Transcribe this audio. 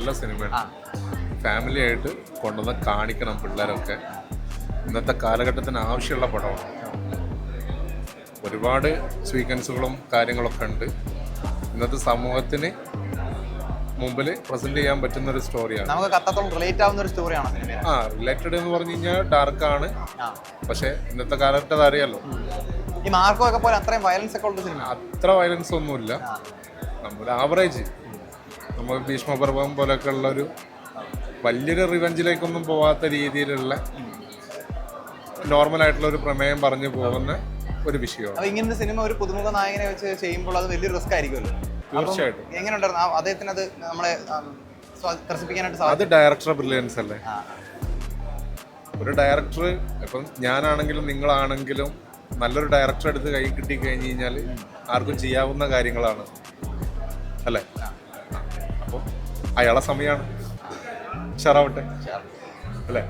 നല്ല സിനിമയാണ്. ഫാമിലി ആയിട്ട് കൊണ്ടുവന്ന് കാണിക്കണം പിള്ളേരൊക്കെ. ഇന്നത്തെ കാലഘട്ടത്തിന് ആവശ്യമുള്ള പടമാണ്. ഒരുപാട് സ്വീക്വൻസുകളും കാര്യങ്ങളൊക്കെ ഉണ്ട്. ഇന്നത്തെ സമൂഹത്തിന് മുമ്പിൽ പ്രസന്റ് ചെയ്യാൻ പറ്റുന്ന ഒരു സ്റ്റോറിയാണ്. റിലേറ്റ് ആവുന്ന ഒരു സ്റ്റോറിയാണ്. റിലേറ്റഡ് എന്ന് പറഞ്ഞു കഴിഞ്ഞാൽ ഡാർക്കാണ്, പക്ഷെ ഇന്നത്തെ കാലഘട്ടം അത് അറിയാലോ. ഈ മാർക്കോ ഒക്കെ പോലെ അത്രയും വയലൻസ് ഒക്കെ ഉള്ള സിനിമ അത്ര വയലൻസ് ഒന്നുമില്ല. നമ്മുടെ ആവറേജ് നമ്മൾ ഭീഷ്മപർവം പോലെയൊക്കെ ഉള്ള ഒരു വലിയൊരു റിവെഞ്ചിലേക്കൊന്നും പോവാത്ത രീതിയിലുള്ള നോർമൽ ആയിട്ടുള്ള ഒരു പ്രമേയം പറഞ്ഞു പോകുന്ന ഒരു വിഷയമാണ്. ഇങ്ങനത്തെ സിനിമ ഒരു പുതുമുഖ നായകനെ വെച്ച് ചെയ്യുമ്പോൾ അത് വലിയൊരു റിസ്ക് ആയിരിക്കുമല്ലോ. തീർച്ചയായിട്ടും. എങ്ങനെ ഉണ്ടായിരുന്നു അദ്ദേഹത്തിന് അത് നമ്മളെ ത്രസിപ്പിക്കാനായിട്ട്? അത് ഡയറക്ടർ ബ്രില്യൻസ് അല്ലേ. ഒരു ഡയറക്ടർ, ഇപ്പം ഞാനാണെങ്കിലും നിങ്ങളാണെങ്കിലും നല്ലൊരു ഡയറക്ടർ എടുത്ത് കൈ കിട്ടി കഴിഞ്ഞ് കഴിഞ്ഞാൽ ആർക്കും ചെയ്യാവുന്ന കാര്യങ്ങളാണ് അല്ലേ. അപ്പോൾ അയാളെ സമയമാണ്. ഷറാവട്ടെ അല്ലേ.